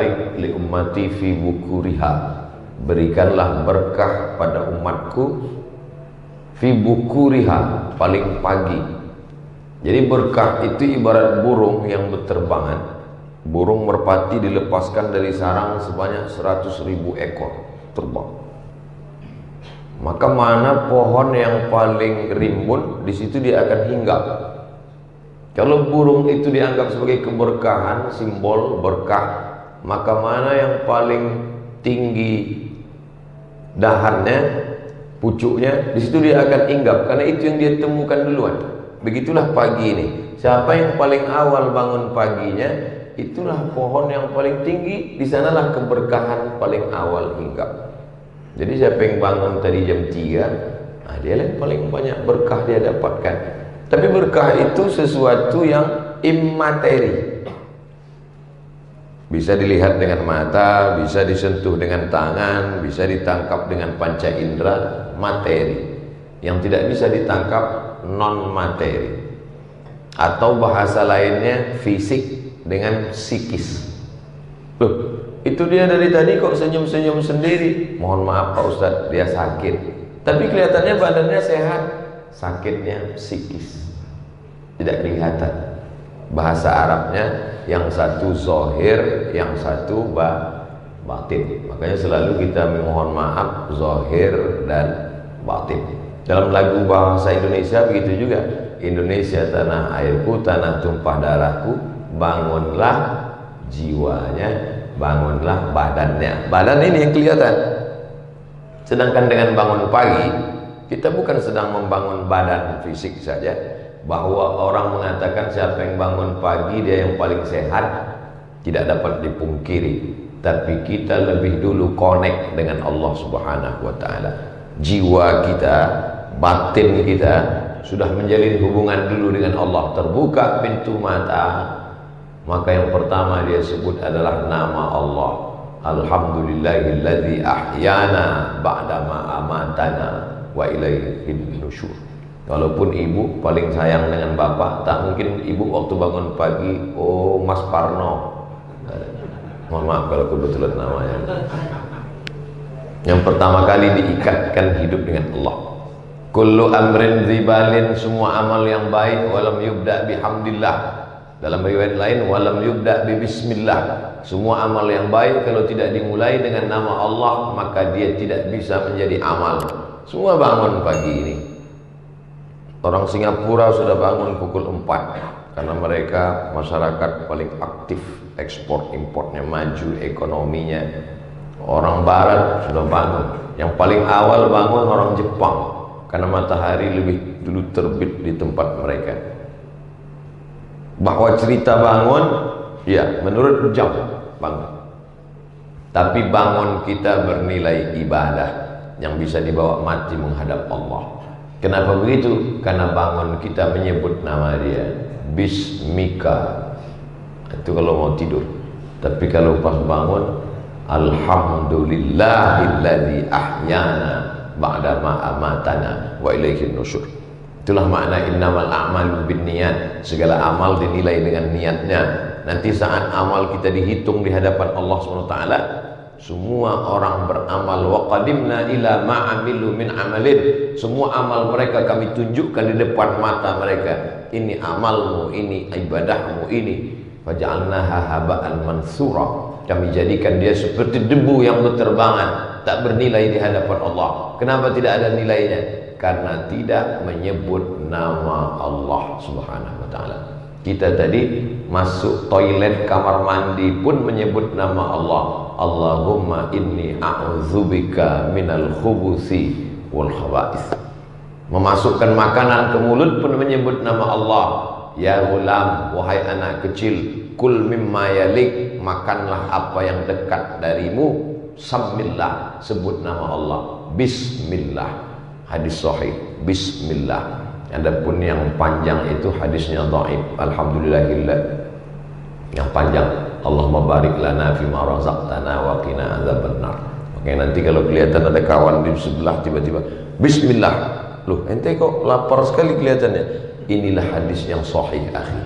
barik li ummati fi bukuriha, berikanlah berkah pada umatku fi bukuriha, paling pagi. Jadi berkah itu ibarat burung yang berterbangan. Burung merpati dilepaskan dari sarang sebanyak 100.000 ekor terbang. Maka mana pohon yang paling rimbun, di situ dia akan hinggap. Kalau burung itu dianggap sebagai keberkahan, simbol berkah, maka mana yang paling tinggi dahannya, pucuknya, di situ dia akan hinggap, karena itu yang dia temukan duluan. Begitulah pagi ini. Siapa yang paling awal bangun paginya, itulah pohon yang paling tinggi, di sanalah keberkahan paling awal hinggap. Jadi siapa yang bangun tadi jam 3, dia yang paling banyak berkah dia dapatkan. Tapi berkah itu sesuatu yang immateri. Bisa dilihat dengan mata, bisa disentuh dengan tangan, bisa ditangkap dengan panca indera, materi. Yang tidak bisa ditangkap non materi. Atau bahasa lainnya fisik dengan psikis. Loh, itu dia dari tadi kok senyum-senyum sendiri. Mohon maaf Pak Ustadz, dia sakit. Tapi kelihatannya badannya sehat. Sakitnya psikis, tidak kelihatan. Bahasa Arabnya yang satu zahir, yang satu batin. Makanya selalu kita memohon maaf zahir dan batin. Dalam lagu bahasa Indonesia begitu juga. Indonesia tanah airku, tanah tumpah darahku, bangunlah jiwanya, bangunlah badannya. Badan ini yang kelihatan. Sedangkan dengan bangun pagi, kita bukan sedang membangun badan fisik saja. Bahwa orang mengatakan siapa yang bangun pagi dia yang paling sehat, tidak dapat dipungkiri. Tapi kita lebih dulu connect dengan Allah Subhanahu wa ta'ala. Jiwa kita, batin kita sudah menjalin hubungan dulu dengan Allah. Terbuka pintu mata, maka yang pertama dia sebut adalah nama Allah. Alhamdulillahilladzi ahyana ba'dama amatana wa ilaihin nusyur. Walaupun ibu paling sayang dengan bapak, tak mungkin ibu waktu bangun pagi, oh Mas Parno. Mohon maaf kalau kebetulan namanya. Yang pertama kali diikatkan hidup dengan Allah. Kullu amrin zibalin, semua amal yang baik, walam yubda bihamdillah. Dalam riwayat lain, walam yubda bi bismillah. Semua amal yang baik kalau tidak dimulai dengan nama Allah, maka dia tidak bisa menjadi amal. Semua bangun pagi ini. Orang Singapura sudah bangun pukul 4 karena mereka masyarakat paling aktif, ekspor importnya maju, ekonominya. Orang Barat sudah bangun. Yang paling awal bangun orang Jepang karena matahari lebih dulu terbit di tempat mereka. Bahwa cerita bangun, ya menurut jam bangun. Tapi bangun kita bernilai ibadah yang bisa dibawa mati menghadap Allah. Kenapa begitu? Karena bangun kita menyebut nama dia, Bismika. Itu kalau mau tidur. Tapi kalau pas bangun, Alhamdulillahilladzi ahyana ba'dama amatana wa ilaihin nusyur. Itulah makna innamal a'malu binniyat. Segala amal dinilai dengan niatnya. Nanti saat amal kita dihitung di hadapan Allah SWT, semua orang beramal, wa qadimna ila ma'amilu min amalin. Semua amal mereka kami tunjukkan di depan mata mereka. Ini amalmu, ini ibadahmu, ini. Faja'alnaha haba'an mansura. Kami jadikan dia seperti debu yang berterbangan, tak bernilai di hadapan Allah. Kenapa tidak ada nilainya? Karena tidak menyebut nama Allah Subhanahu wa ta'ala. Kita tadi masuk toilet kamar mandi pun menyebut nama Allah. Allahumma inni a'udzubika minal khubuthi wal khaba'ith. Memasukkan makanan ke mulut pun menyebut nama Allah. Ya ghulam, wahai anak kecil, kul mimma yalik, makanlah apa yang dekat darimu. Samillah, sebut nama Allah. Bismillah, hadis sahih. Bismillah. Adapun yang panjang itu hadisnya dhaif. Alhamdulillahillah. Yang panjang, Allahumma barik lana fima razaqtana wa qina adzabannar. Oke, nanti kalau kelihatan ada kawan di sebelah tiba-tiba Bismillah. Loh, ente kok lapar sekali kelihatannya. Inilah hadis yang sahih, akhi.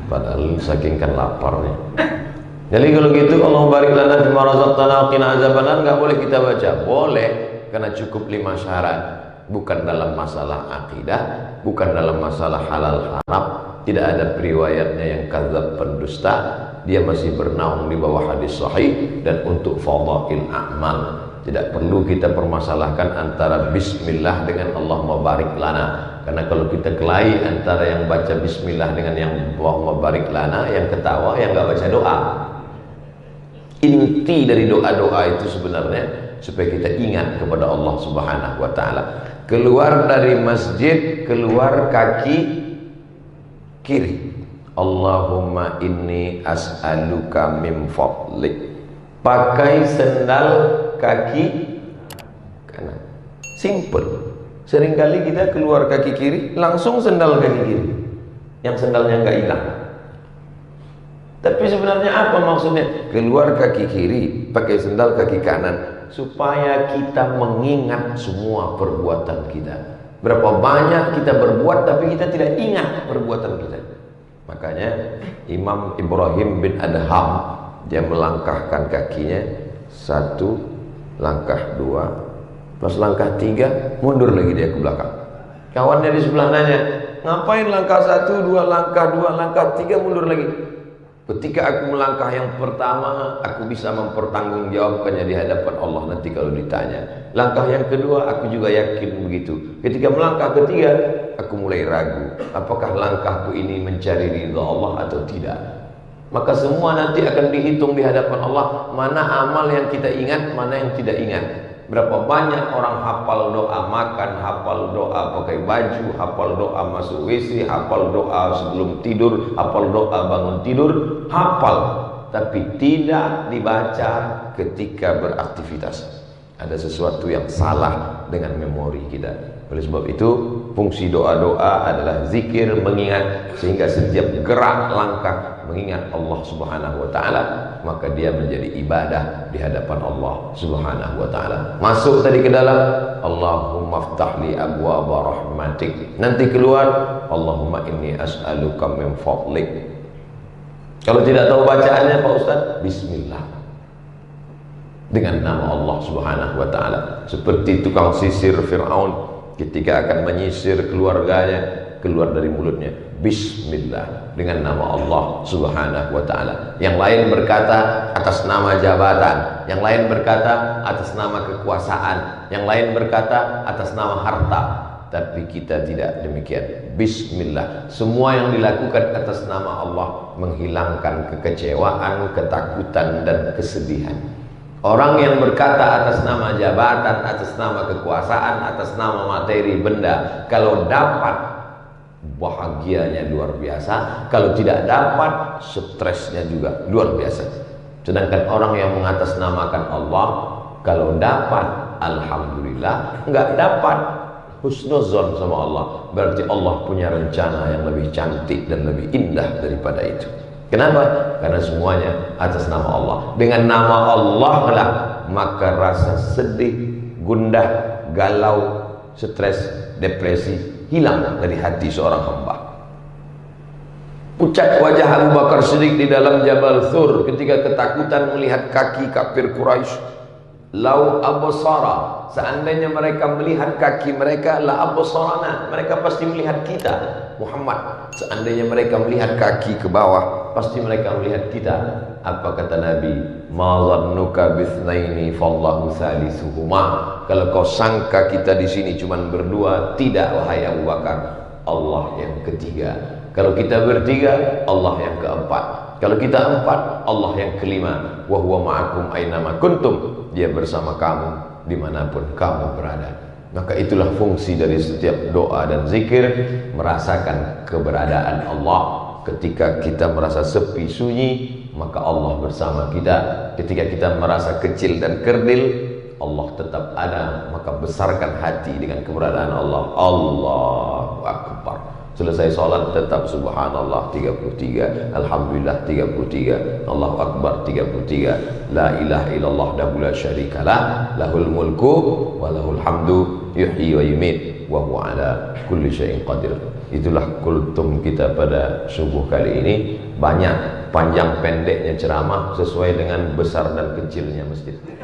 Padahal saking kan laparnya. Jadi kalau gitu Allah barik lana fima razaqtana wa qina azabannar nggak boleh kita baca. Boleh, karena cukup 5 syarat. Bukan dalam masalah akidah, bukan dalam masalah halal haram, tidak ada periwayatnya yang kadzab pendusta, dia masih bernaung di bawah hadis sahih. Dan untuk fadhail a'mal tidak perlu kita permasalahkan antara bismillah dengan Allahumma barik lana. Karena kalau kita kelahi antara yang baca bismillah dengan yang Allahumma barik lana, yang ketawa yang nggak baca doa. Inti dari doa-doa itu sebenarnya supaya kita ingat kepada Allah Subhanahu wa taala. Keluar dari masjid, keluar kaki kiri. Allahumma inni as'aluka min fadlik. Pakai sendal kaki kanan. Simple. Seringkali kita keluar kaki kiri, langsung sendal kaki kiri. Yang sendalnya nggak hilang. Tapi sebenarnya apa maksudnya? Keluar kaki kiri, pakai sendal kaki kanan, supaya kita mengingat semua perbuatan kita. Berapa banyak kita berbuat tapi kita tidak ingat perbuatan kita. Makanya Imam Ibrahim bin Adham, dia melangkahkan kakinya, 1, langkah 2, pas langkah 3 mundur lagi dia ke belakang. Kawannya di sebelah nanya, ngapain langkah 1, 2, langkah 2, langkah 3 mundur lagi? Ketika aku melangkah yang pertama, aku bisa mempertanggungjawabkannya di hadapan Allah nanti kalau ditanya. Langkah yang kedua, aku juga yakin begitu. Ketika melangkah ketiga, aku mulai ragu, apakah langkahku ini mencari ridha Allah atau tidak. Maka semua nanti akan dihitung di hadapan Allah, mana amal yang kita ingat, mana yang tidak ingat. Berapa banyak orang hafal doa makan, hafal doa pakai baju, hafal doa masuk WC, hafal doa sebelum tidur, hafal doa bangun tidur, hafal, tapi tidak dibaca ketika beraktivitas. Ada sesuatu yang salah dengan memori kita. Oleh sebab itu, fungsi doa-doa adalah zikir, mengingat, sehingga setiap gerak langkah mengingat Allah Subhanahu wa taala, maka dia menjadi ibadah di hadapan Allah Subhanahu wa taala. Masuk tadi ke dalam, Allahumma ftah li abwaaba rahmatik. Nanti keluar, Allahumma inni as'aluka min fadlik. Kalau tidak tahu bacaannya Pak Ustaz, bismillah. Dengan nama Allah Subhanahu wa taala. Seperti tukang sisir Firaun ketika akan menyisir keluarganya, keluar dari mulutnya bismillah, dengan nama Allah Subhanahu wa taala. Yang lain berkata atas nama jabatan, yang lain berkata atas nama kekuasaan, yang lain berkata atas nama harta. Tapi kita tidak demikian. Bismillah. Semua yang dilakukan atas nama Allah menghilangkan kekecewaan, ketakutan dan kesedihan. Orang yang berkata atas nama jabatan, atas nama kekuasaan, atas nama materi benda, kalau dapat bahagianya luar biasa, kalau tidak dapat stresnya juga luar biasa. Sedangkan orang yang mengatasnamakan Allah, kalau dapat alhamdulillah, enggak dapat husnuzon sama Allah, berarti Allah punya rencana yang lebih cantik dan lebih indah daripada itu. Kenapa? Karena semuanya atas nama Allah. Dengan nama Allah lah maka rasa sedih, gundah, galau, stres, depresi hilang dari hati seorang hamba. Pucat wajah Abu Bakar Siddiq di dalam Jabal Thur ketika ketakutan melihat kaki kafir Quraisy. Lau absara, seandainya mereka melihat kaki mereka, la absarana, mereka pasti melihat kita Muhammad. Seandainya mereka melihat kaki ke bawah, pasti mereka melihat kita. Apa kata Nabi? Ma zannuka bitsnaini fallahu salisuhuma. Kalau kau sangka kita di sini cuma berdua, tidak wahai Abu Bakar, Allah yang ketiga. Kalau kita bertiga, Allah yang keempat. Kalau kita empat, Allah yang kelima. Wa huwa ma'akum ainama kuntum. Dia bersama kamu dimanapun kamu berada. Maka itulah fungsi dari setiap doa dan zikir, merasakan keberadaan Allah. Ketika kita merasa sepi sunyi, maka Allah bersama kita. Ketika kita merasa kecil dan kerdil, Allah tetap ada. Maka besarkan hati dengan keberadaan Allah. Allahu Akbar. Selesai sholat tetap subhanallah 33, alhamdulillah 33, Allahu Akbar 33, la ilaha illallah wahdahu la syarikalah, lahul mulku wa lahul hamdu yuhyi wa yumiit wa huwa ala kulli syai'in qadir. Itulah kultum kita pada subuh kali ini. banyak panjang pendeknya ceramah sesuai dengan besar dan kecilnya masjid.